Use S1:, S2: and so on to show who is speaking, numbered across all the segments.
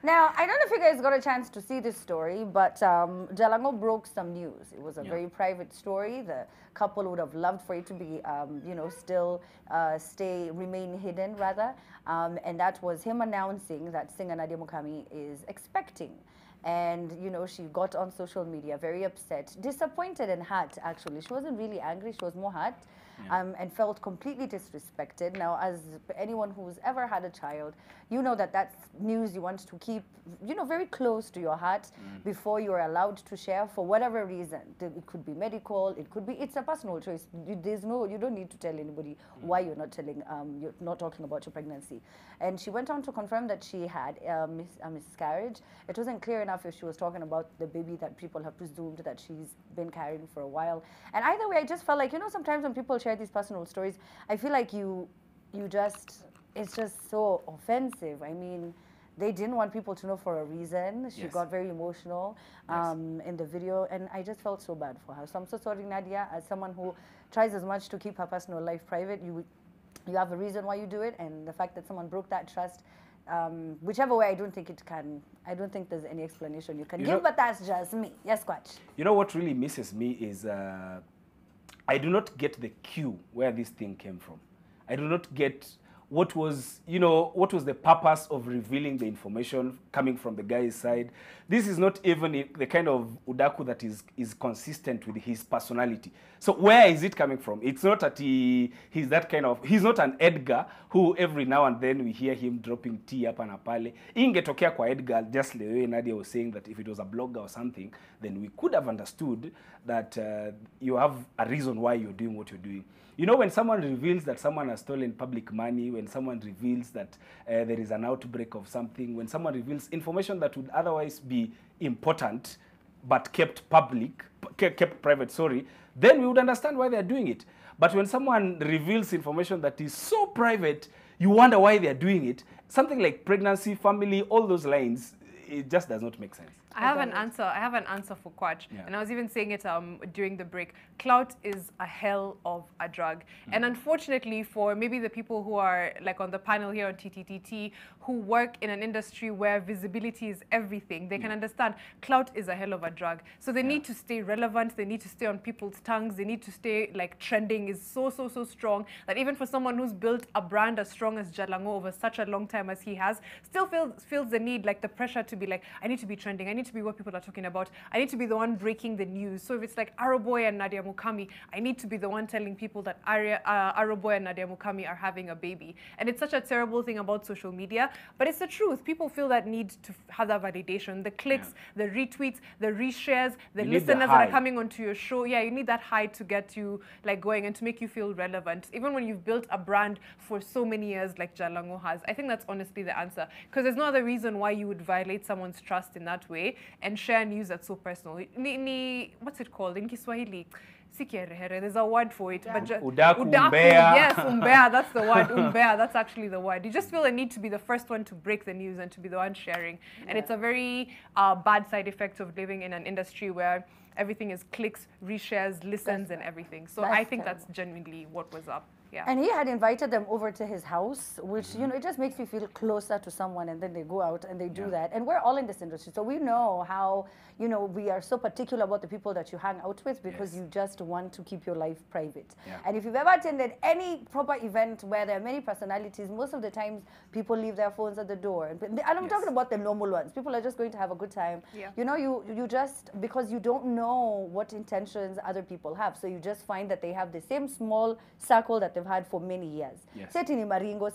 S1: Now, I don't know if you guys got a chance to see this story, but Jalang'o broke some news. It was a very private story. The couple would have loved for it to be, you know, still remain hidden, rather. And that was him announcing that singer Nadia Mukami is expecting. And, you know, she got on social media very upset, disappointed and hurt, actually. She wasn't really angry. She was more hurt. And felt completely disrespected. Now, as anyone who's ever had a child, you know that that's news you want to keep, you know, very close to your heart before you're allowed to share for whatever reason. It could be medical, it could be, it's a personal choice. You don't need to tell anybody why you're not talking about your pregnancy. And she went on to confirm that she had a miscarriage. It wasn't clear enough if she was talking about the baby that people have presumed that she's been carrying for a while. And either way, I just felt like, you know, sometimes when people share these personal stories, I feel like it's just so offensive. I mean, they didn't want people to know for a reason. She got very emotional in the video, and I just felt so bad for her. So I'm so sorry, Nadia, as someone who tries as much to keep her personal life private. You have a reason why you do it, and the fact that someone broke that trust, whichever way, I don't think there's any explanation you can give, but that's just me. Yes, Quach.
S2: You know what really misses me is I do not get the cue where this thing came from. I do not get what was the purpose of revealing the information coming from the guy's side. This is not even the kind of udaku that is consistent with his personality. So where is it coming from? It's not that he's not an Edgar who every now and then we hear him dropping tea up and apale. Ingetokea kwa Edgar, just the way Nadia was saying that if it was a blogger or something, then we could have understood that you have a reason why you're doing what you're doing. You know, when someone reveals that someone has stolen public money, when someone reveals that there is an outbreak of something, when someone reveals information that would otherwise be important but kept private, then we would understand why they're doing it. But when someone reveals information that is so private, you wonder why they're doing it. Something like pregnancy, family, all those lines, it just does not make sense.
S3: I have an answer for Quach. And I was even saying it during the break. Clout is a hell of a drug. And unfortunately for maybe the people who are like on the panel here on TTTT who work in an industry where visibility is everything, they can understand clout is a hell of a drug. So they need to stay relevant, they need to stay on people's tongues, they need to stay like trending is so strong that even for someone who's built a brand as strong as Jalang'o over such a long time as he has, still feels the need, like the pressure to be like, I need to be trending, I need to be what people are talking about, I need to be the one breaking the news. So if it's like Aroboy and Nadia Mukami, I need to be the one telling people that Aroboy and Nadia Mukami are having a baby. And it's such a terrible thing about social media, but it's the truth. People feel that need to have that validation, the clicks, the retweets, the reshares, the listeners that are coming onto your show. Yeah, you need that high to get you like going and to make you feel relevant. Even when you've built a brand for so many years like Jalang'o has, I think that's honestly the answer. Because there's no other reason why you would violate someone's trust in that way and share news that's so personal. What's it called in Kiswahili? There's a word for it. But
S2: Udaku, umbea.
S3: Yes, umbea, that's the word. Umbea, that's actually the word. You just feel a need to be the first one to break the news and to be the one sharing. And it's a very bad side effect of living in an industry where everything is clicks, reshares, listens, and everything. So I think that's genuinely what was up. Yeah.
S1: And he had invited them over to his house, which, you know, it just makes you feel closer to someone, and then they go out and they do that. And we're all in this industry, so we know how, you know, we are so particular about the people that you hang out with because you just want to keep your life private. And if you've ever attended any proper event where there are many personalities, most of the times people leave their phones at the door. And I'm talking about the normal ones. People are just going to have a good time. You know, you just, because you don't know what intentions other people have, so you just find that they have the same small circle that they've had for many years. Setini maringo,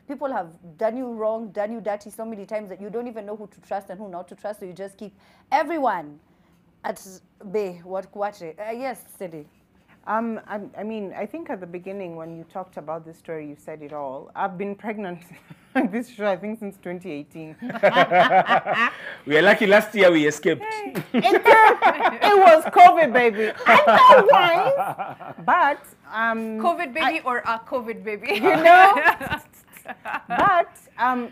S1: people have done you wrong, done you dirty so many times that you don't even know who to trust and who not to trust, so you just keep everyone at bay. Yes, Cindy.
S4: I mean, I think at the beginning when you talked about this story, you said it all. I've been pregnant this show, I think, since 2018.
S2: We are lucky last year we escaped.
S4: It was COVID, baby. I know why. But
S3: COVID baby or a COVID baby?
S4: You know, But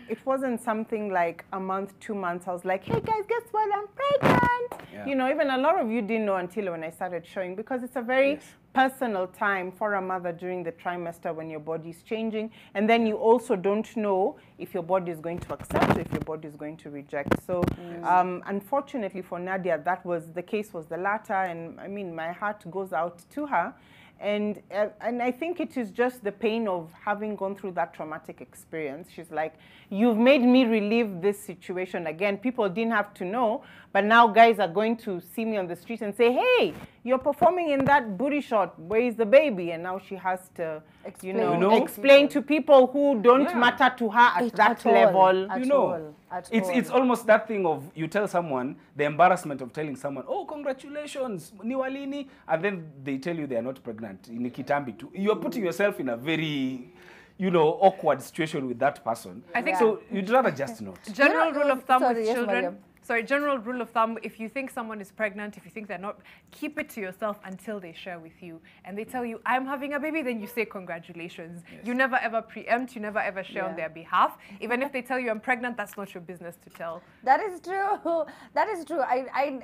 S4: it wasn't something like a month, 2 months. I was like, hey guys, guess what? I'm pregnant.
S2: Yeah.
S4: You know, even a lot of you didn't know until when I started showing, because it's a very personal time for a mother during the trimester when your body is changing. And then you also don't know if your body is going to accept or if your body is going to reject. So unfortunately for Nadia, the case was the latter. And I mean, my heart goes out to her. And I think it is just the pain of having gone through that traumatic experience. She's like, you've made me relive this situation again. People didn't have to know, but now guys are going to see me on the street and say, hey, you're performing in that booty shot. Where is the baby? And now she has to, explain to people who don't matter to her at that level.
S2: It's almost that thing of you tell someone, the embarrassment of telling someone, oh, congratulations, ni walini, and then they tell you they are not pregnant. In Kitambi too. You're putting yourself in a very, awkward situation with that person. I think so. You'd rather just not.
S3: General rule of thumb with children. Sorry, general rule of thumb, if you think someone is pregnant, if you think they're not, keep it to yourself until they share with you. And they tell you, I'm having a baby, then you say congratulations. Yes. You never ever preempt, you never ever share on their behalf. Even if they tell you I'm pregnant, that's not your business to tell.
S1: That is true. That is true.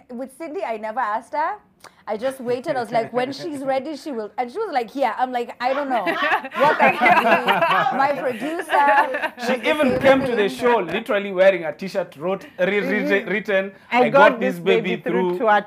S1: With Cindy, I never asked her. I just waited. I was like, when she's ready, she will. And she was like, yeah. I'm like, I don't know what that could be. My producer.
S2: She even came to the show literally wearing a T-shirt written, I got this baby through.
S1: I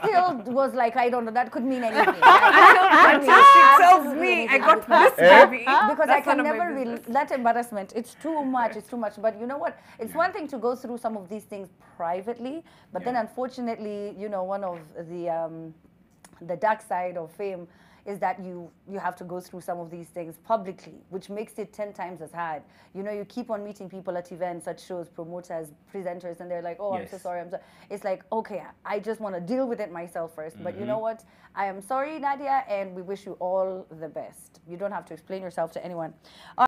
S1: still was like, I don't know. That could mean anything.
S3: Until she tells me I got this baby.
S1: Because I can never let embarrassment. It's too much. It's too much. But you know what? It's one thing to go through some of these things privately, but then unfortunately, one of the dark side of fame is that you have to go through some of these things publicly, which makes it 10 times as hard. You keep on meeting people at events, at shows, promoters, presenters, and they're like, oh, I'm so sorry. It's like, okay, I just want to deal with it myself first. But you know what? I am sorry, Nadia, and we wish you all the best. You don't have to explain yourself to anyone.